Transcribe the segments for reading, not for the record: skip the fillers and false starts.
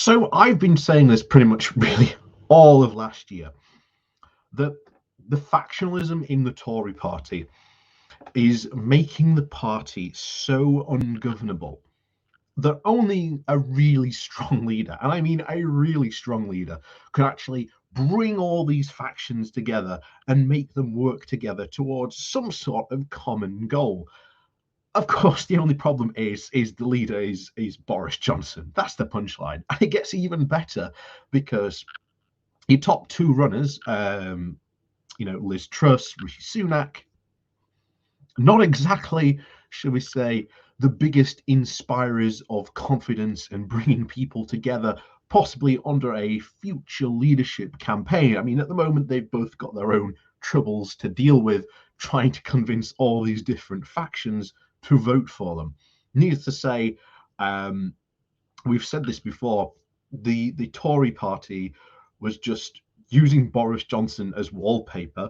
So I've been saying this pretty much really all of last year, that the factionalism in the Tory party is making the party so ungovernable that only a really strong leader, and I mean a really strong leader, could actually bring all these factions together and make them work together towards some sort of common goal. Of course, the only problem is the leader is Boris Johnson. That's the punchline. And it gets even better because your top two runners, Liz Truss, Rishi Sunak, not exactly, shall we say, the biggest inspirers of confidence and bringing people together, possibly under a future leadership campaign. I mean, at the moment, they've both got their own troubles to deal with, trying to convince all these different factions to vote for them. Needless to say, we've said this before, the Tory party was just using Boris Johnson as wallpaper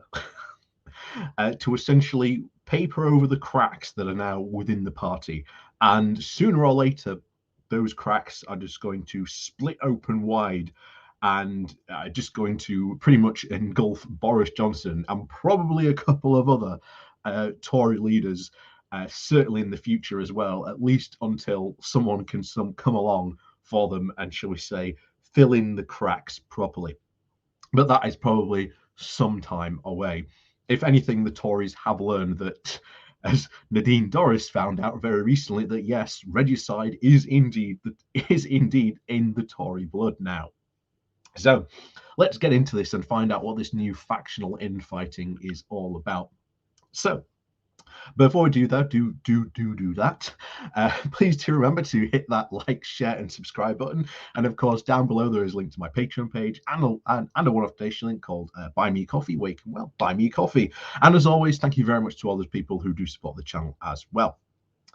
to essentially paper over the cracks that are now within the party. And sooner or later, those cracks are just going to split open wide and just going to pretty much engulf Boris Johnson and probably a couple of other Tory leaders, certainly in the future as well, at least until someone can come along for them and, shall we say, fill in the cracks properly. But that is probably some time away. If anything, the Tories have learned that, as Nadine Dorries found out very recently, that yes, regicide is indeed in the Tory blood now. So let's get into this and find out what this new factional infighting is all about. So before we do that, please do remember to hit that like, share, and subscribe button. And of course, down below there is a link to my Patreon page and a one-off donation link called Buy Me Coffee, where you can, buy me coffee. And as always, thank you very much to all those people who do support the channel as well.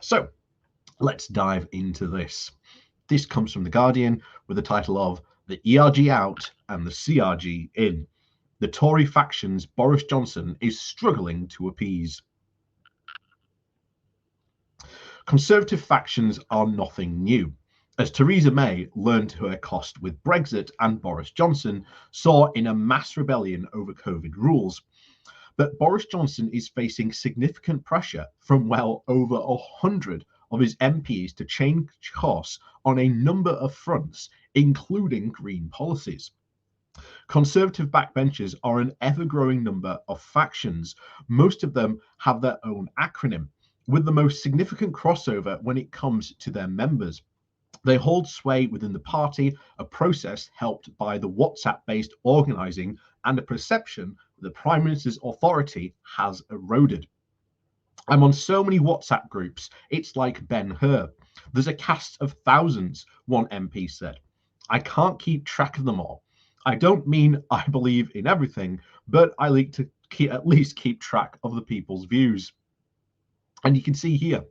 So let's dive into this. This comes from The Guardian with the title of "The ERG Out and the CRG In. The Tory factions Boris Johnson is struggling to appease." Conservative factions are nothing new, as Theresa May learned to her cost with Brexit and Boris Johnson saw in a mass rebellion over COVID rules. But Boris Johnson is facing significant pressure from well over 100 of his MPs to change course on a number of fronts, including green policies. Conservative backbenchers are an ever-growing number of factions. Most of them have their own acronym, with the most significant crossover when it comes to their members. They hold sway within the party, a process helped by the WhatsApp-based organising and a perception that the Prime Minister's authority has eroded. I'm on so many WhatsApp groups, it's like Ben-Hur. There's a cast of thousands, one MP said. I can't keep track of them all. I don't mean I believe in everything, but I like to at least keep track of the people's views. And you can see here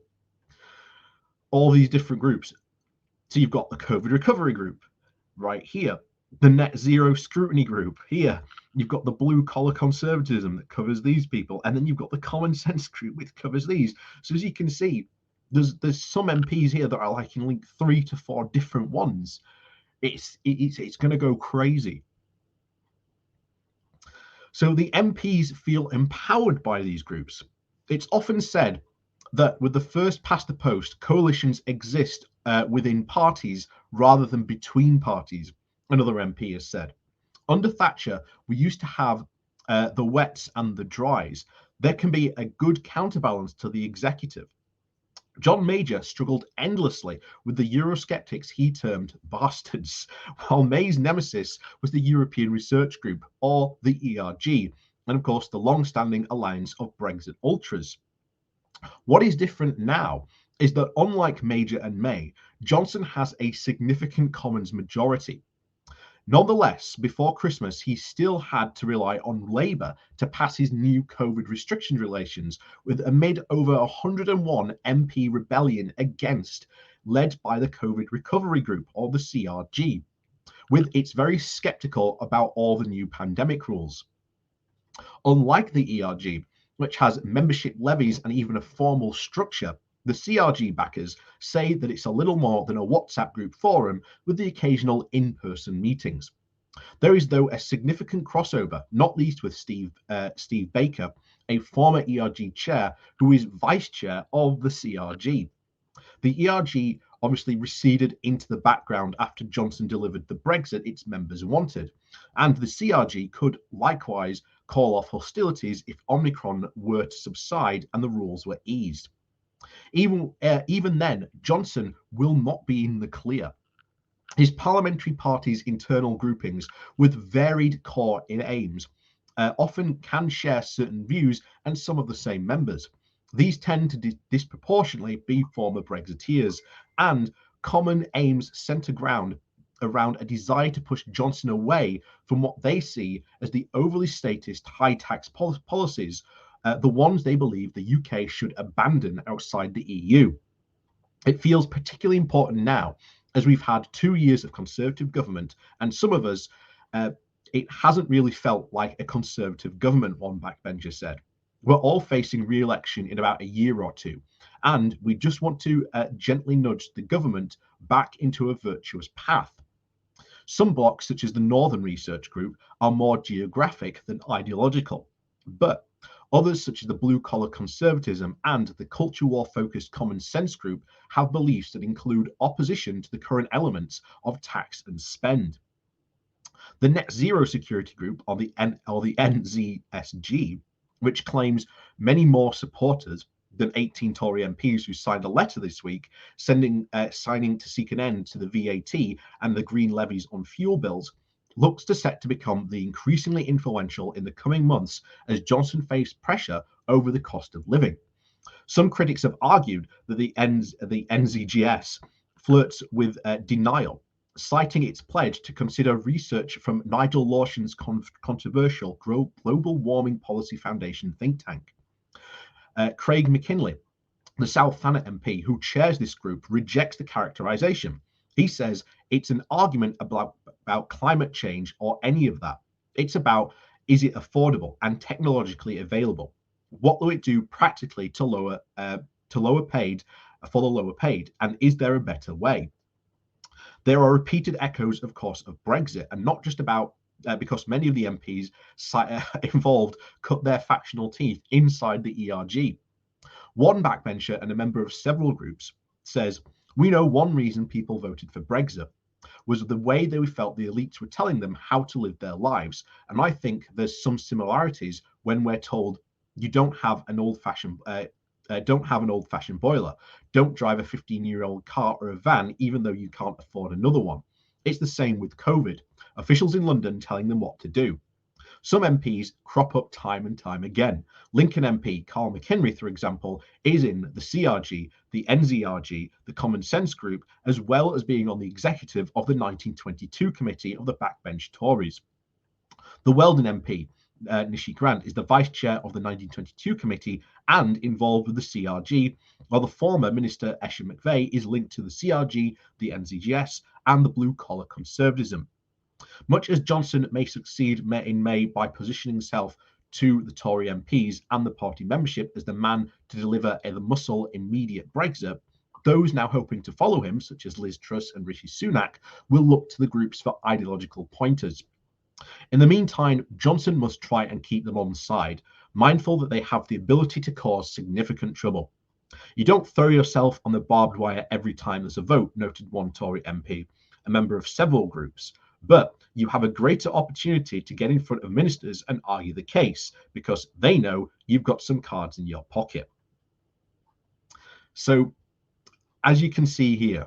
all these different groups. So you've got the COVID recovery group right here, the net zero scrutiny group here. You've got the blue collar conservatism that covers these people. And then you've got the common sense group which covers these. So as you can see, there's some MPs here that are like in 3 to 4 different ones. It's going to go crazy. So the MPs feel empowered by these groups. It's often said that with the first past the post, coalitions exist within parties rather than between parties, another MP has said. Under Thatcher, we used to have the wets and the dries. There can be a good counterbalance to the executive. John Major struggled endlessly with the Eurosceptics he termed bastards, while May's nemesis was the European Research Group, or the ERG, and of course the long-standing alliance of Brexit ultras. What is different now is that unlike Major and May, Johnson has a significant Commons majority. Nonetheless, before Christmas, he still had to rely on Labour to pass his new COVID restriction relations, with a over 101 MP rebellion against, led by the COVID Recovery Group, or the CRG, with its very sceptical about all the new pandemic rules. Unlike the ERG, which has membership levies and even a formal structure, The CRG backers say that it's a little more than a WhatsApp group forum with the occasional in-person meetings. There is, though, a significant crossover, not least with Steve Baker, a former ERG chair who is vice chair of the CRG. The ERG obviously receded into the background after Johnson delivered the Brexit its members wanted, and the CRG could likewise call off hostilities if Omicron were to subside and the rules were eased. Even then, Johnson will not be in the clear. His parliamentary party's internal groupings, with varied core aims, often can share certain views and some of the same members. These tend to disproportionately be former Brexiteers, and common aims centre around a desire to push Johnson away from what they see as the overly statist high tax policies, the ones they believe the UK should abandon outside the EU. It feels particularly important now, as we've had 2 years of Conservative government, and some of us, it hasn't really felt like a Conservative government, one backbencher said. We're all facing re-election in about a year or two, and we just want to gently nudge the government back into a virtuous path. Some blocs, such as the Northern Research Group, are more geographic than ideological, but others, such as the Blue Collar Conservatism and the Culture War focused Common Sense Group, have beliefs that include opposition to the current elements of tax and spend. The Net Zero Security Group, or the NZSG, which claims many more supporters than 18 Tory MPs who signed a letter this week signing to seek an end to the VAT and the green levies on fuel bills, looks set to become the increasingly influential in the coming months as Johnson faced pressure over the cost of living. Some critics have argued that the NZGS flirts with denial, citing its pledge to consider research from Nigel Lawson's controversial Global Warming Policy Foundation think tank. Craig McKinley, the South Thanet MP who chairs this group, rejects the characterization. He says it's an argument about climate change or any of that. It's about, is it affordable and technologically available? What will it do practically to lower paid for the lower paid? And is there a better way? There are repeated echoes, of course, of Brexit, and not just about because many of the MPs involved cut their factional teeth inside the ERG. One backbencher and a member of several groups says, we know one reason people voted for Brexit was the way they felt the elites were telling them how to live their lives. And I think there's some similarities when we're told you don't have an old-fashioned boiler, don't drive a 15-year-old car or a van, even though you can't afford another one. It's the same with COVID. Officials in London telling them what to do. Some MPs crop up time and time again. Lincoln MP Carl McHenry, for example, is in the CRG, the NZRG, the Common Sense Group, as well as being on the executive of the 1922 committee of the backbench Tories. The Weldon MP, Nishi Grant, is the vice chair of the 1922 committee and involved with the CRG, while the former Minister Esher McVey is linked to the CRG, the NZGS, and the blue collar conservatism. Much as Johnson may succeed in May by positioning himself to the Tory MPs and the party membership as the man to deliver the muscle immediate Brexit, those now hoping to follow him, such as Liz Truss and Rishi Sunak, will look to the groups for ideological pointers. In the meantime, Johnson must try and keep them on side, mindful that they have the ability to cause significant trouble. You don't throw yourself on the barbed wire every time there's a vote, noted one Tory MP, a member of several groups, but you have a greater opportunity to get in front of ministers and argue the case because they know you've got some cards in your pocket. So, as you can see here,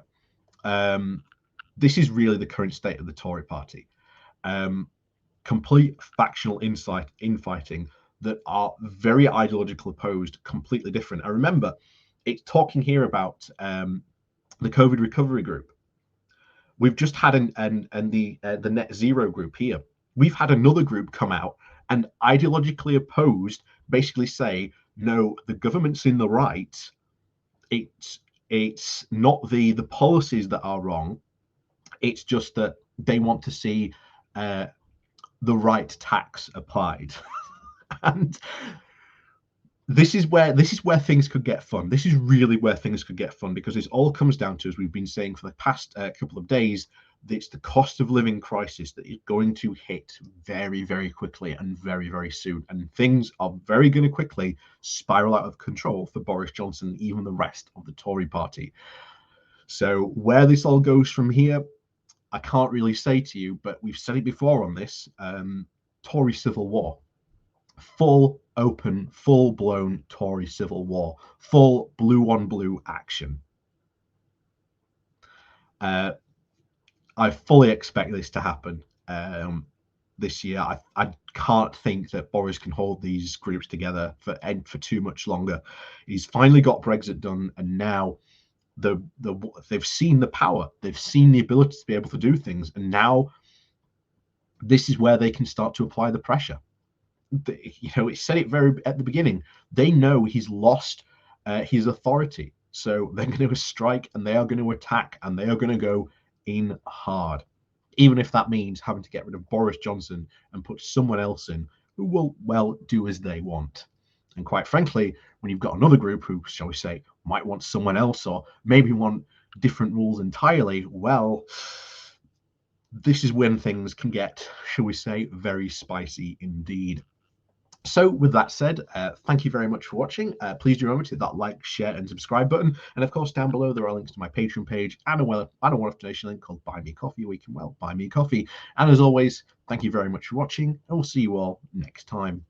this is really the current state of the Tory party. Complete factional infighting that are very ideological opposed, completely different. I remember it's talking here about the COVID recovery group. We've just had the net zero group here. We've had another group come out and ideologically opposed, basically say, no, the government's in the right. It's not the policies that are wrong. It's just that they want to see the right tax applied. And this is where things could get fun. This is really where things could get fun, because this all comes down to, as we've been saying for the past couple of days, that it's the cost of living crisis that is going to hit very, very quickly and very, very soon. And things are very going to quickly spiral out of control for Boris Johnson and even the rest of the Tory party. So where this all goes from here, I can't really say to you, but we've said it before on this, Tory civil war. Full open, full blown Tory civil war, full blue on blue action. I fully expect this to happen this year. I can't think that Boris can hold these groups together for too much longer. He's finally got Brexit done, and now they've seen the power, they've seen the ability to be able to do things, and now this is where they can start to apply the pressure. It said it very at the beginning. They know he's lost his authority, so they're going to strike, and they are going to attack, and they are going to go in hard, even if that means having to get rid of Boris Johnson and put someone else in who will, well, do as they want. And quite frankly, when you've got another group who, shall we say, might want someone else, or maybe want different rules entirely, well, this is when things can get, shall we say, very spicy indeed. So with that said, thank you very much for watching. Please do remember to hit that like, share, and subscribe button. And of course, down below, there are links to my Patreon page and a one-off donation link called Buy Me Coffee, where you can, well, buy me coffee. And as always, thank you very much for watching, and we'll see you all next time.